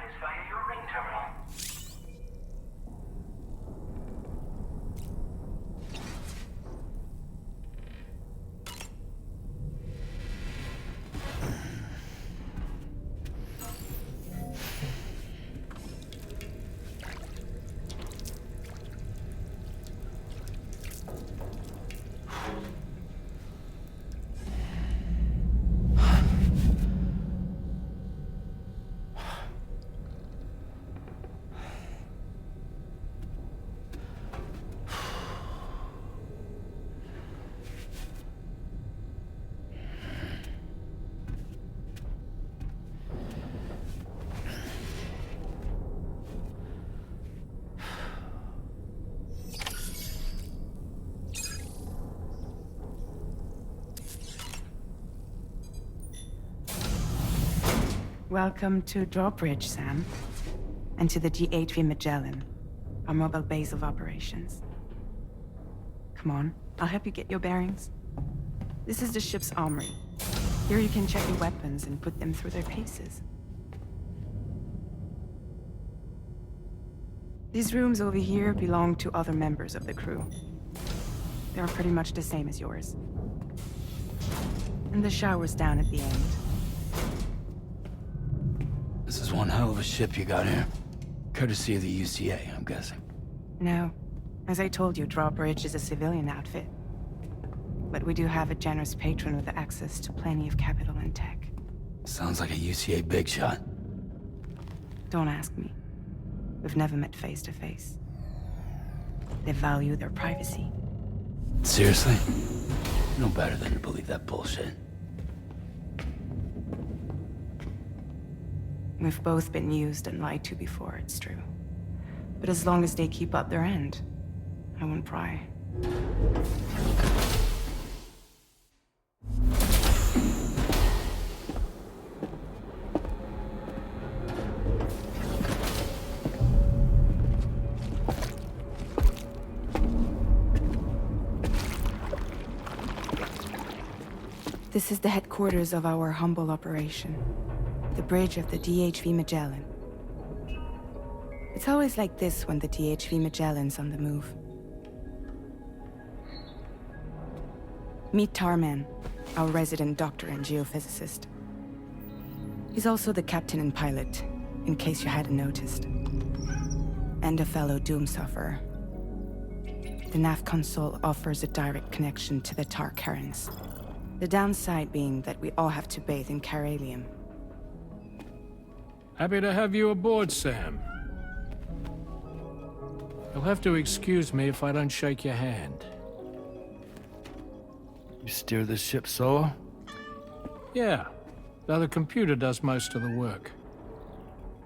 messages via your ring terminal. Welcome to Drawbridge, Sam. And to the GHV Magellan, our mobile base of operations. Come on, I'll help you get your bearings. This is the ship's armory. Here you can check your weapons and put them through their paces. These rooms over here belong to other members of the crew. They are pretty much the same as yours. And the shower's down at the end. This is one hell of a ship you got here. Courtesy of the UCA, I'm guessing. No. As I told you, Drawbridge is a civilian outfit. But we do have a generous patron with access to plenty of capital and tech. Sounds like a UCA big shot. Don't ask me. We've never met face to face. They value their privacy. Seriously? No better than to believe that bullshit. We've both been used and lied to before, it's true. But as long as they keep up their end, I won't pry. This is the headquarters of our humble operation. The bridge of the DHV Magellan. It's always like this when the DHV Magellan's on the move. Meet Tarman, our resident doctor and geophysicist. He's also the captain and pilot, in case you hadn't noticed. And a fellow Doom sufferer. The nav console offers a direct connection to the Tar currents. The downside being that we all have to bathe in Chiralium. Happy to have you aboard, Sam. You'll have to excuse me if I don't shake your hand. You steer this ship solo? Yeah, though the computer does most of the work.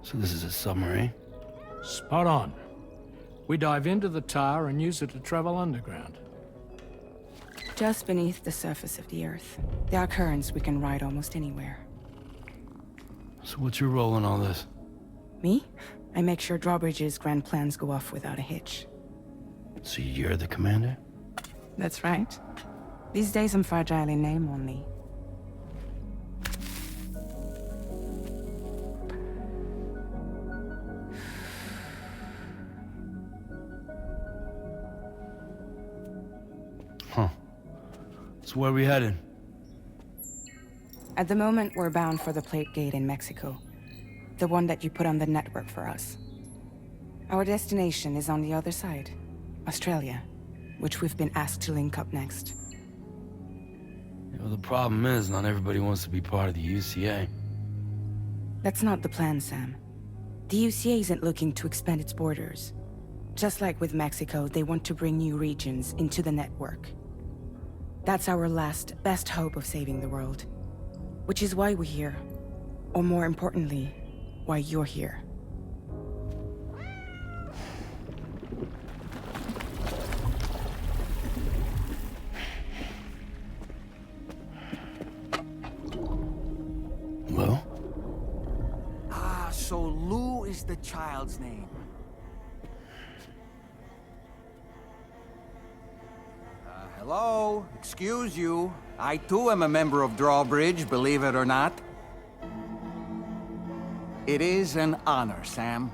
So this is a submarine? Spot on. We dive into the Tar and use it to travel underground. Just beneath the surface of the Earth, there are currents we can ride almost anywhere. So what's your role in all this? Me? I make sure Drawbridge's grand plans go off without a hitch. So you're the commander? That's right. These days I'm fragile in name only. Huh. So where are we headed? At the moment, we're bound for the Plate Gate in Mexico. The one that you put on the network for us. Our destination is on the other side, Australia, which we've been asked to link up next. Yeah, well, the problem is, not everybody wants to be part of the UCA. That's not the plan, Sam. The UCA isn't looking to expand its borders. Just like with Mexico, they want to bring new regions into the network. That's our last, best hope of saving the world. Which is why we're here. Or more importantly, why you're here. Well? Ah, so Lou is the child's name. Hello? Excuse you. I too am a member of Drawbridge, believe it or not. It is an honor, Sam.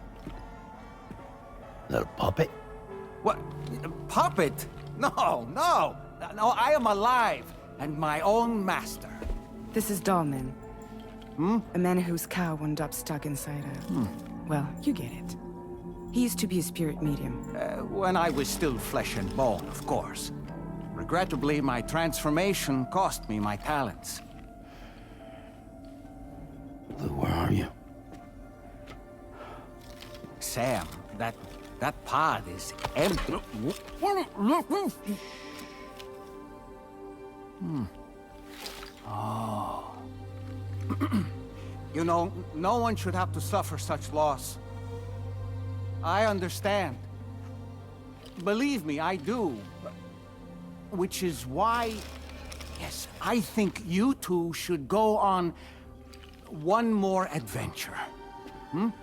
Is that a puppet? What? Puppet? No, no! No, I am alive, and my own master. This is Dahlman. A man whose cow wound up stuck inside a... Well, you get it. He used to be a spirit medium. When I was still flesh and bone, of course. Regrettably, my transformation cost me my talents. Lou, where are you? Sam, that pod is empty. Oh. You know, no one should have to suffer such loss. I understand. Believe me, I do. Which is why, yes, I think you two should go on one more adventure. What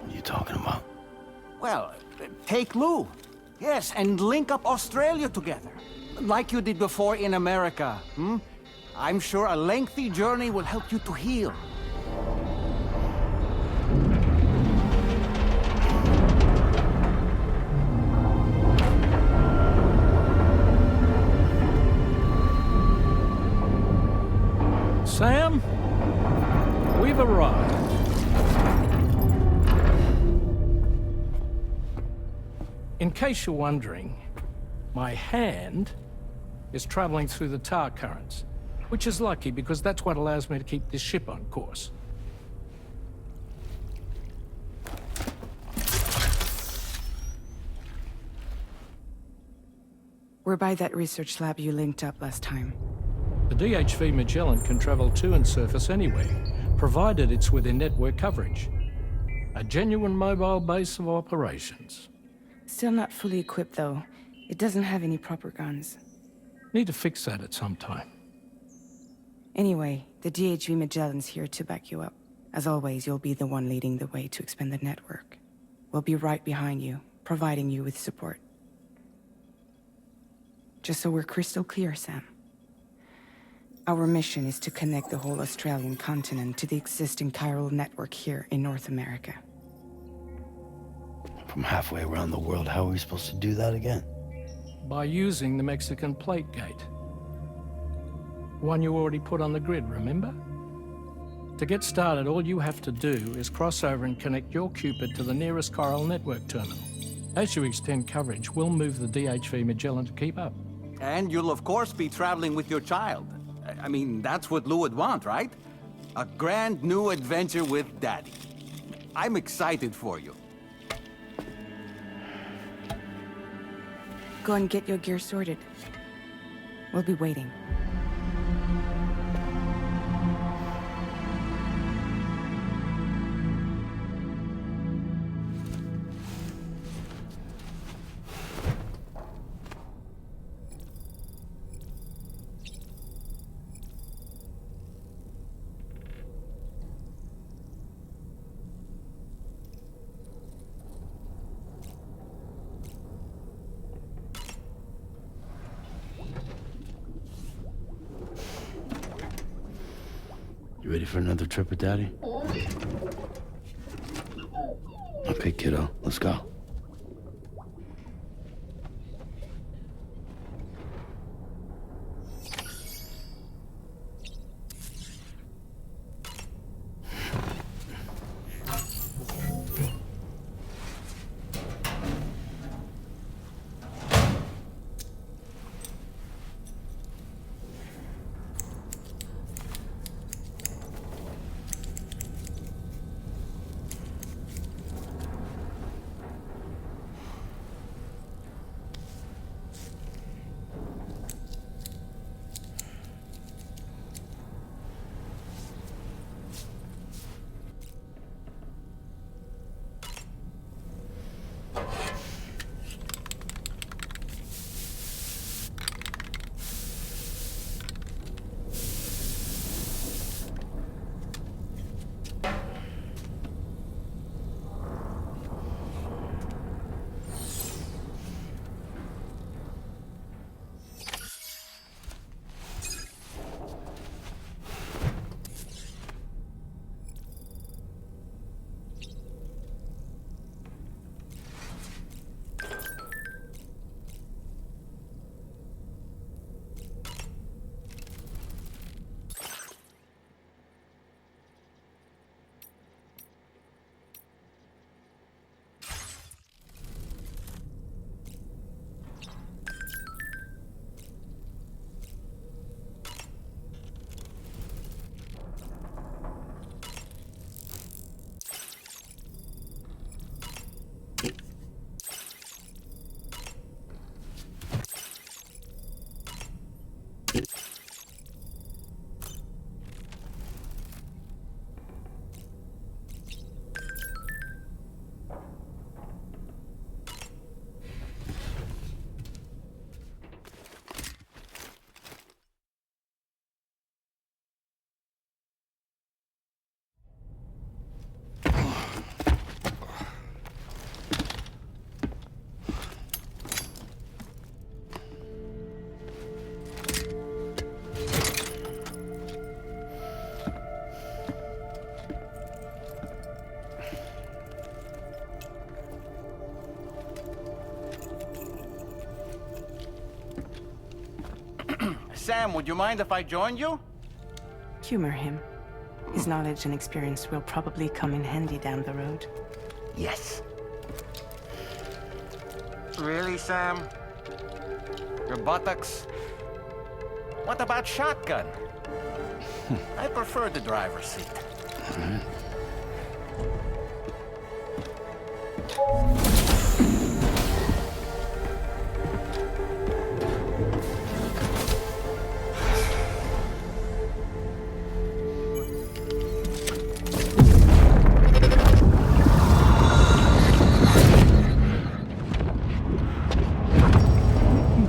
are you talking about? Well, take Lou. Yes, and link up Australia together. Like you did before in America. I'm sure a lengthy journey will help you to heal. Sam, we've arrived. In case you're wondering, my hand is traveling through the tar currents, which is lucky because that's what allows me to keep this ship on course. We're by that research lab you linked up last time. The DHV Magellan can travel to and surface anywhere, provided it's within network coverage. A genuine mobile base of operations. Still not fully equipped, though. It doesn't have any proper guns. Need to fix that at some time. Anyway, the DHV Magellan's here to back you up. As always, you'll be the one leading the way to expand the network. We'll be right behind you, providing you with support. Just so we're crystal clear, Sam. Our mission is to connect the whole Australian continent to the existing Chiral network here in North America. From halfway around the world, how are we supposed to do that again? By using the Mexican plate gate. One you already put on the grid, remember? To get started, all you have to do is cross over and connect your Cupid to the nearest Chiral network terminal. As you extend coverage, we'll move the DHV Magellan to keep up. And you'll of course be traveling with your child. I mean, that's what Lou would want, right? A grand new adventure with Daddy. I'm excited for you. Go and get your gear sorted. We'll be waiting. You ready for another trip with Daddy? Okay, kiddo, let's go. Sam, would you mind if I joined you? Humor him. His knowledge and experience will probably come in handy down the road. Yes. Really, Sam? Your buttocks? What about shotgun? I prefer the driver's seat.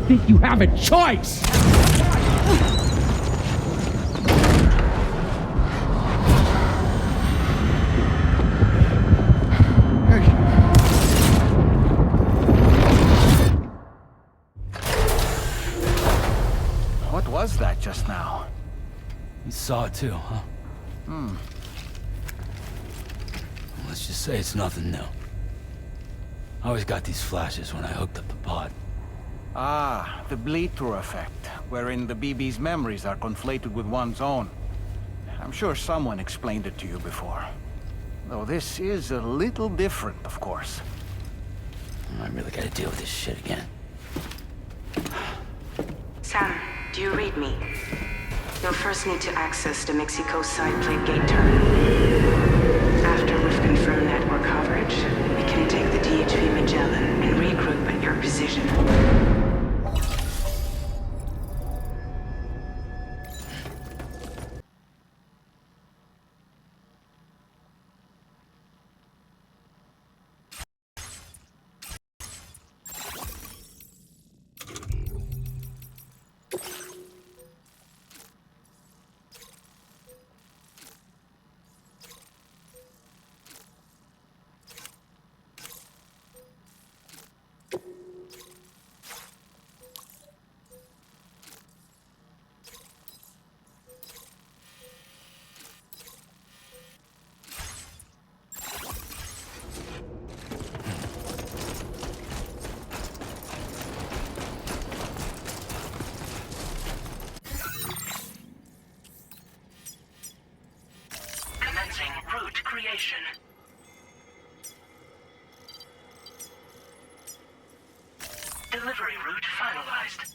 Think you have a choice? What was that just now? You saw it too, huh? Let's just say it's nothing new. I always got these flashes when I hooked up the pod. Ah, the bleed-through effect, wherein the BB's memories are conflated with one's own. I'm sure someone explained it to you before. Though this is a little different, of course. I really gotta deal with this shit again. Sam, do you read me? You'll first need to access the Mexico side plate gate terminal. After we've confirmed network coverage, we can take the DHV Magellan and regroup at your position. Route creation. Delivery route finalized.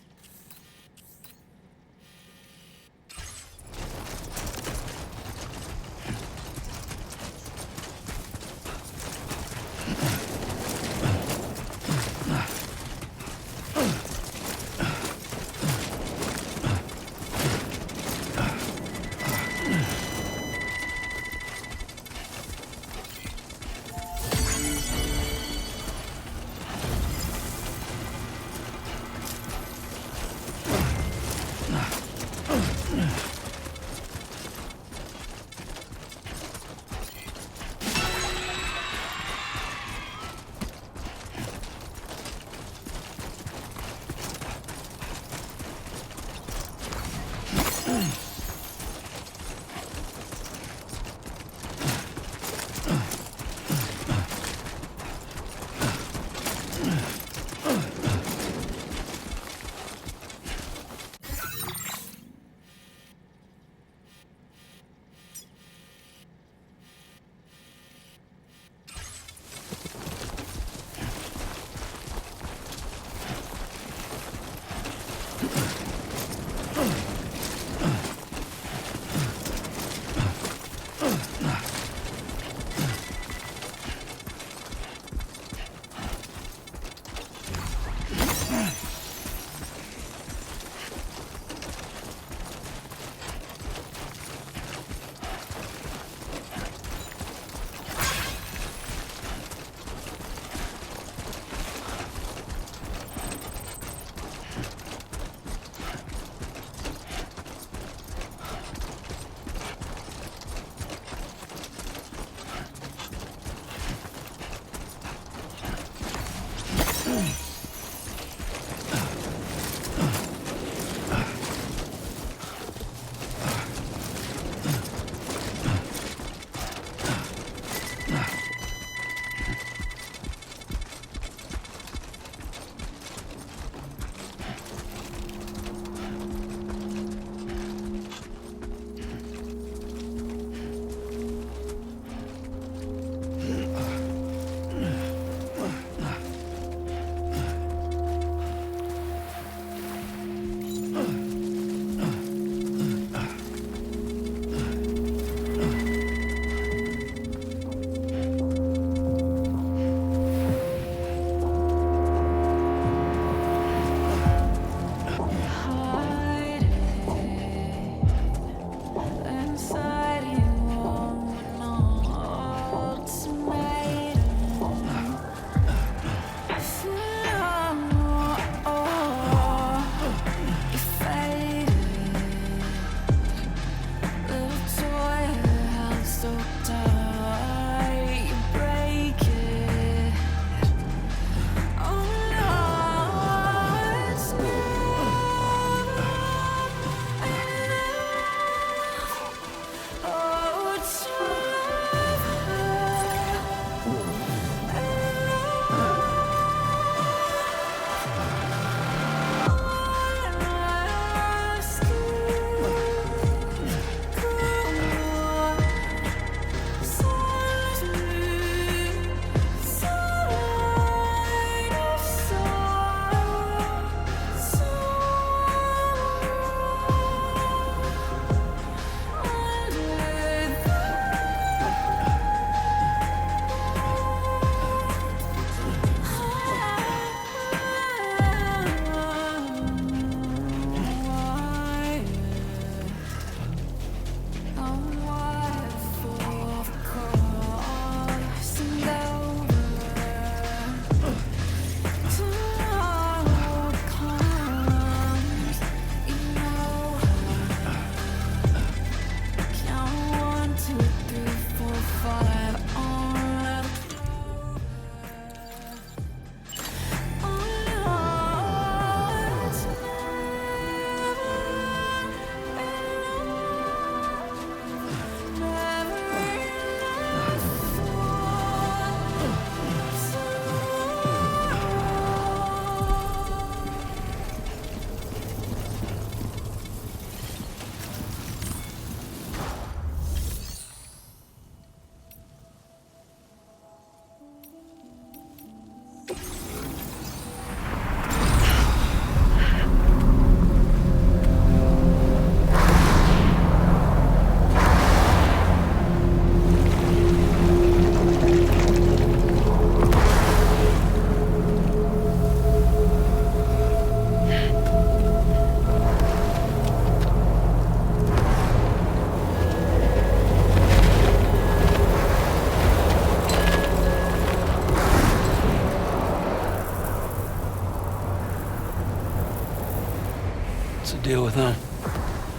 deal with them?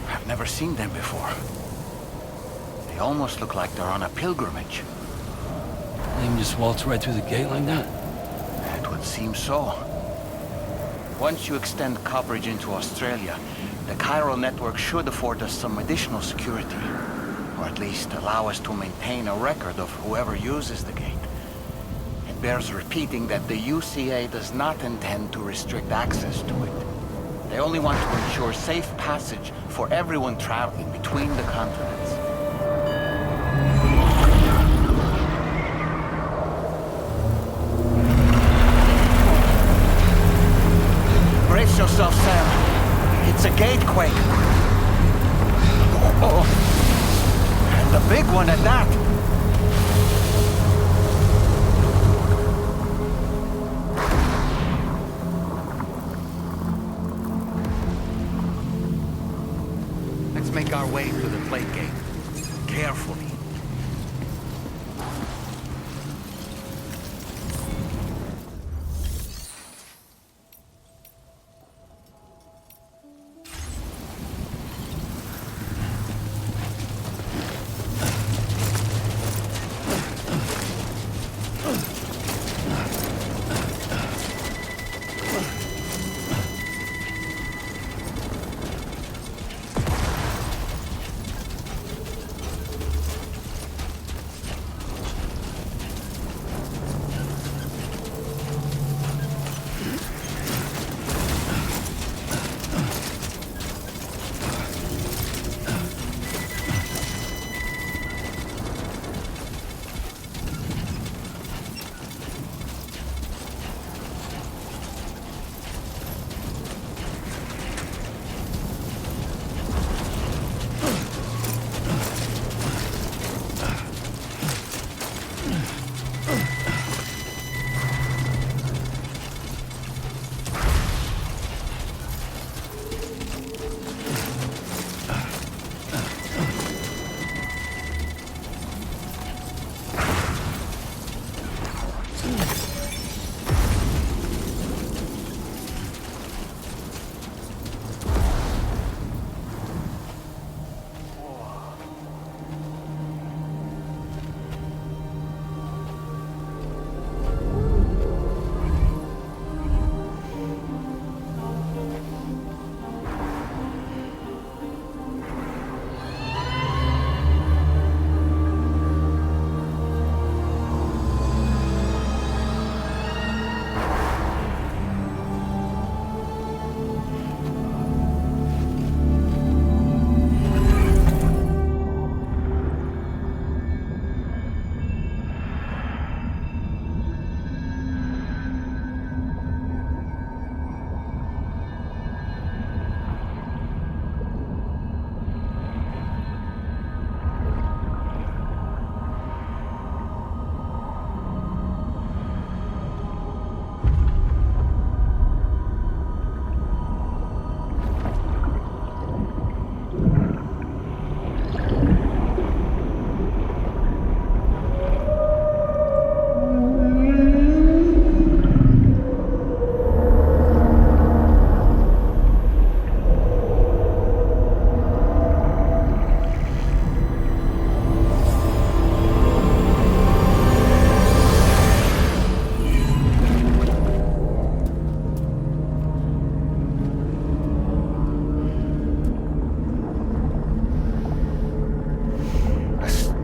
I've never seen them before. They almost look like they're on a pilgrimage. They can just waltz right through the gate like that? It would seem so. Once you extend coverage into Australia, the Chiral network should afford us some additional security. Or at least allow us to maintain a record of whoever uses the gate. It bears repeating that the UCA does not intend to restrict access to it. They only want to ensure safe passage for everyone traveling between the continents. Brace yourself, Sam. It's a gatequake. Oh. And a big one at that. Let's make our way through the plate gate. Carefully.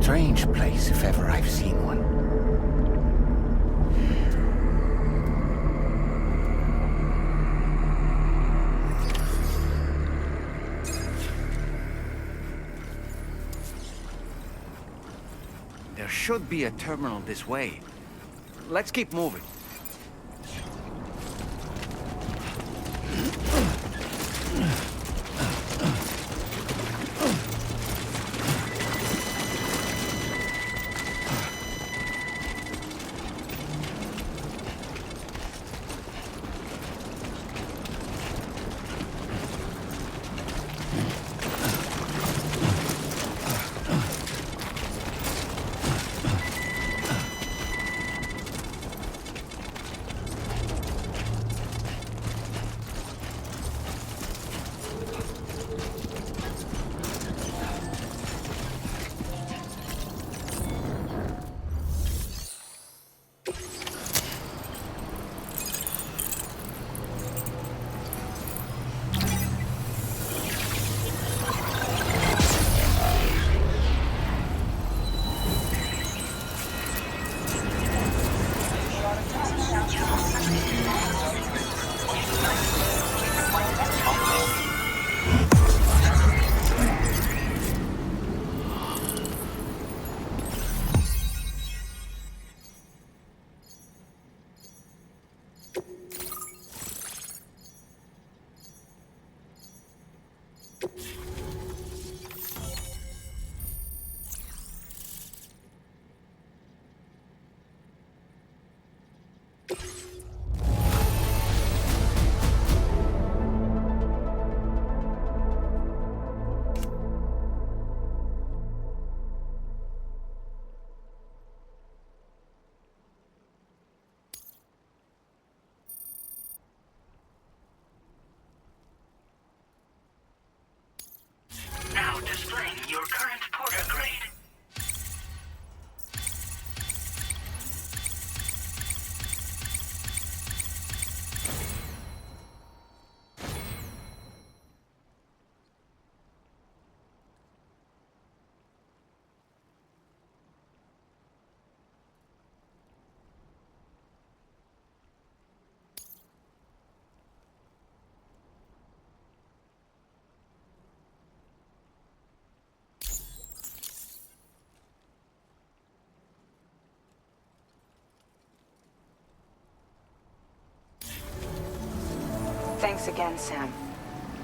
Strange place, if ever I've seen one. There should be a terminal this way. Let's keep moving. displaying your current porter grade. Thanks again, Sam.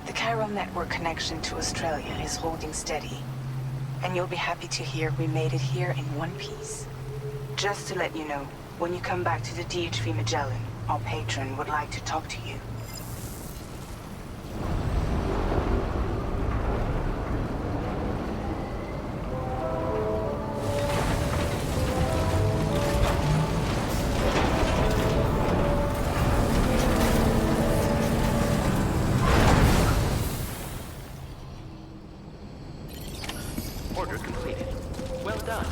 The Chiral network connection to Australia is holding steady. And you'll be happy to hear we made it here in one piece. Just to let you know, when you come back to the DHV Magellan, our patron would like to talk to you. Order completed. Well done.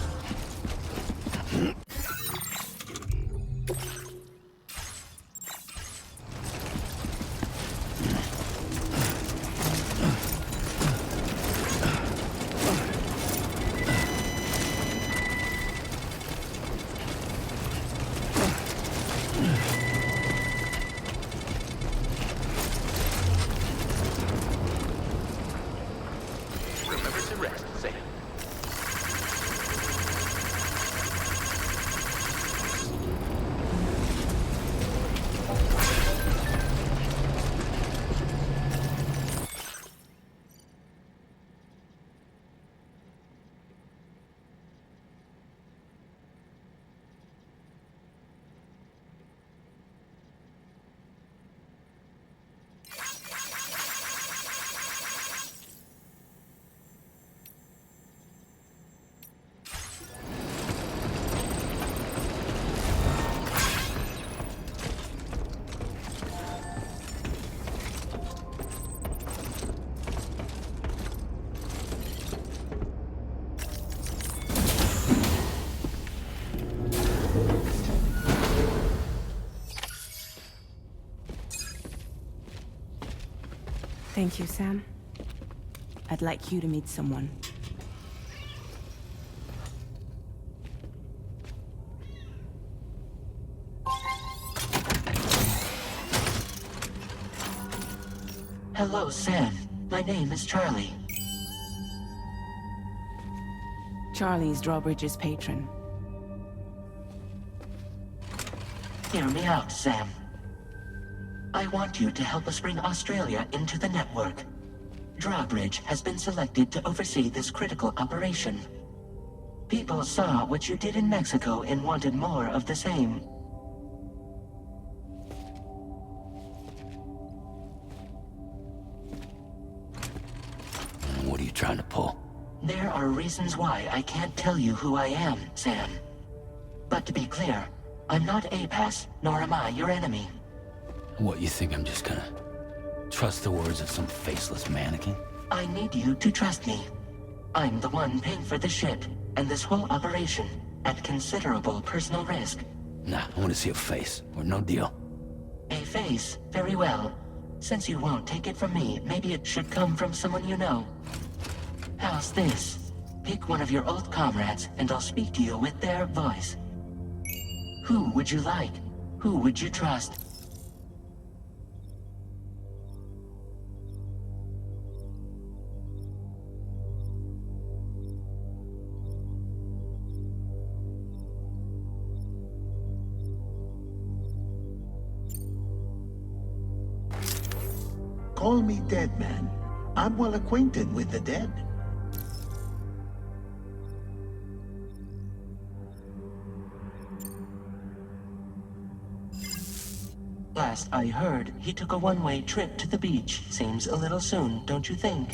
Remember to rest, Sam. Thank you, Sam. I'd like you to meet someone. Hello, Sam. My name is Charlie. Charlie's Drawbridge's patron. Hear me out, Sam. I want you to help us bring Australia into the network. Drawbridge has been selected to oversee this critical operation. People saw what you did in Mexico and wanted more of the same. What are you trying to pull? There are reasons why I can't tell you who I am, Sam. But to be clear, I'm not APAS, nor am I your enemy. What, you think I'm just gonna trust the words of some faceless mannequin? I need you to trust me. I'm the one paying for the ship, and this whole operation, at considerable personal risk. Nah, I want to see a face, or no deal. A face, very well. Since you won't take it from me, maybe it should come from someone you know. How's this? Pick one of your old comrades, and I'll speak to you with their voice. Who would you like? Who would you trust? Call me Dead Man. I'm well acquainted with the dead. Last I heard, he took a one-way trip to the beach. Seems a little soon, don't you think?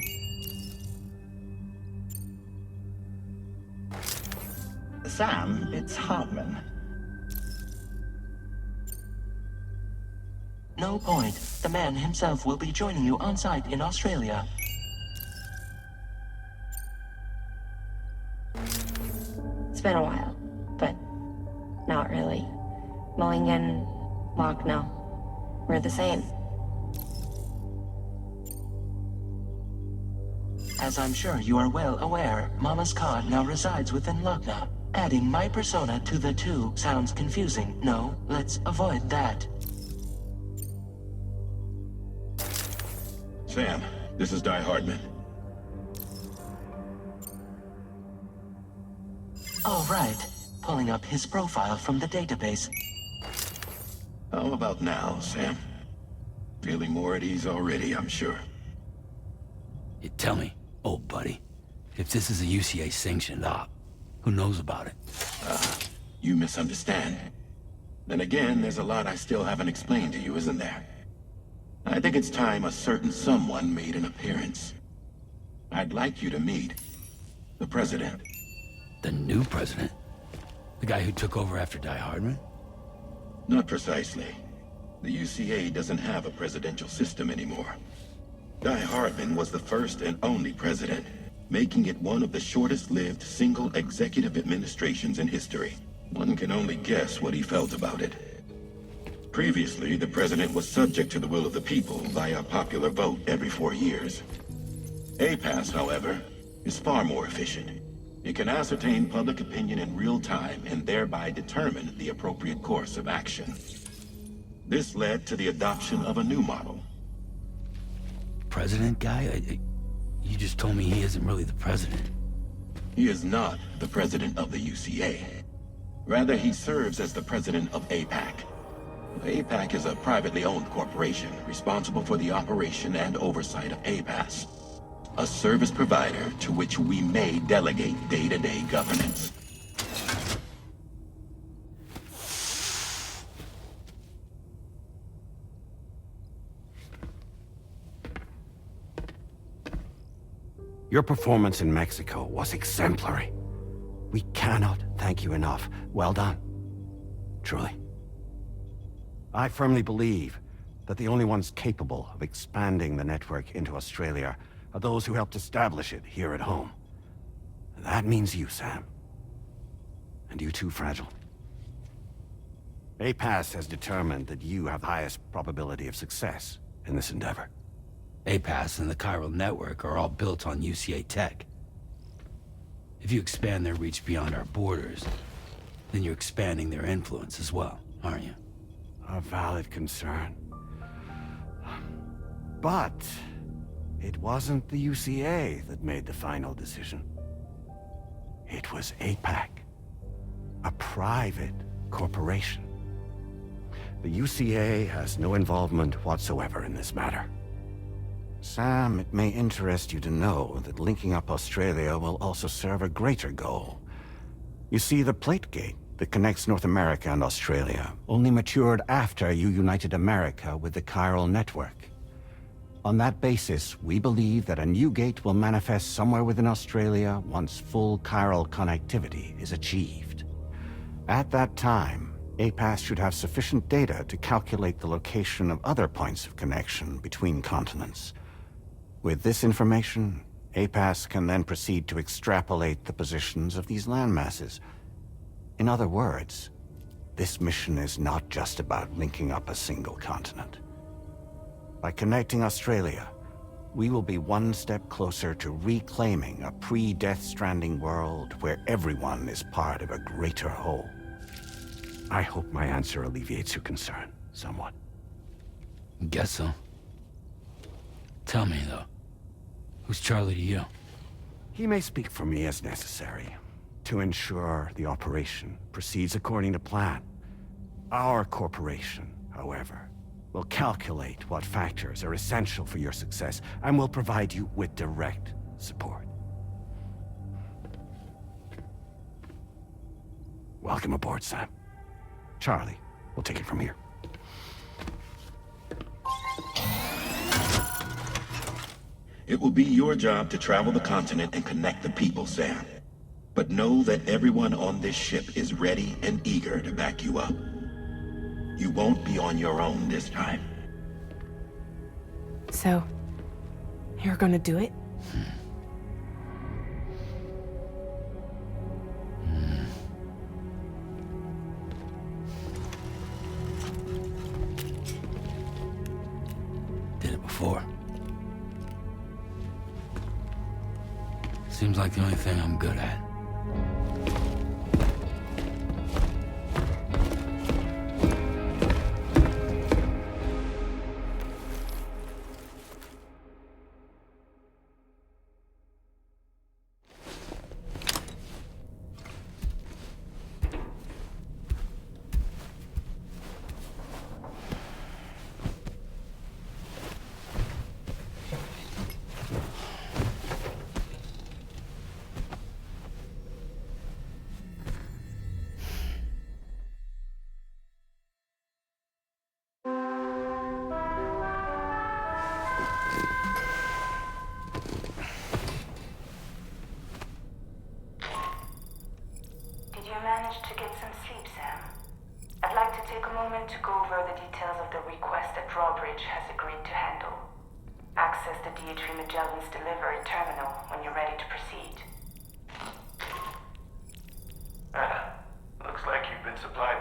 Sam, it's Hartman. No point. The man himself will be joining you on site in Australia. It's been a while, but not really. Mulligan, Lochno, we're the same. As I'm sure you are well aware, Mama's Cod now resides within Lochna. Adding my persona to the two sounds confusing. No, let's avoid that. Sam, this is Di Hardman. All right. Pulling up his profile from the database. How about now, Sam? Feeling more at ease already, I'm sure. You tell me, old buddy, if this is a UCA-sanctioned op, who knows about it? You misunderstand. Then again, there's a lot I still haven't explained to you, isn't there? I think it's time a certain someone made an appearance. I'd like you to meet the President. The new president? The guy who took over after Di Hardman? Not precisely. The UCA doesn't have a presidential system anymore. Di Hardman was the first and only president, making it one of the shortest-lived single executive administrations in history. One can only guess what he felt about it. Previously, the president was subject to the will of the people via popular vote every 4 years. APAS, however, is far more efficient. It can ascertain public opinion in real time and thereby determine the appropriate course of action. This led to the adoption of a new model. President guy? You just told me he isn't really the president. He is not the president of the UCA. Rather, he serves as the president of APAC. APAC is a privately owned corporation responsible for the operation and oversight of APAS, a service provider to which we may delegate day-to-day governance. Your performance in Mexico was exemplary. We cannot thank you enough. Well done. Truly. I firmly believe that the only ones capable of expanding the network into Australia are those who helped establish it here at home. That means you, Sam. And you too, Fragile. APAS has determined that you have the highest probability of success in this endeavor. APAS and the Chiral network are all built on UCA tech. If you expand their reach beyond our borders, then you're expanding their influence as well, aren't you? A valid concern. But it wasn't the UCA that made the final decision. It was APAC, a private corporation. The UCA has no involvement whatsoever in this matter. Sam, it may interest you to know that linking up Australia will also serve a greater goal. You see, the plate gate that connects North America and Australia only matured after you united America with the Chiral network. On that basis, we believe that a new gate will manifest somewhere within Australia once full Chiral connectivity is achieved. At that time, APAS should have sufficient data to calculate the location of other points of connection between continents. With this information, APAS can then proceed to extrapolate the positions of these landmasses. In other words, this mission is not just about linking up a single continent. By connecting Australia, we will be one step closer to reclaiming a pre-Death Stranding world where everyone is part of a greater whole. I hope my answer alleviates your concern somewhat. Guess so. Tell me, though, who's Charlie to you? He may speak for me as necessary to ensure the operation proceeds according to plan. Our corporation, however, will calculate what factors are essential for your success and will provide you with direct support. Welcome aboard, Sam. Charlie, we'll take it from here. It will be your job to travel the continent and connect the people, Sam. But know that everyone on this ship is ready and eager to back you up. You won't be on your own this time. So, you're gonna do it? Seems like the only thing I'm good at. Did you manage to get some sleep, Sam? I'd like to take a moment to go over the details of the request that Drawbridge has agreed to handle. Access the D3 Magellan's delivery terminal when you're ready to proceed. Looks like you've been supplied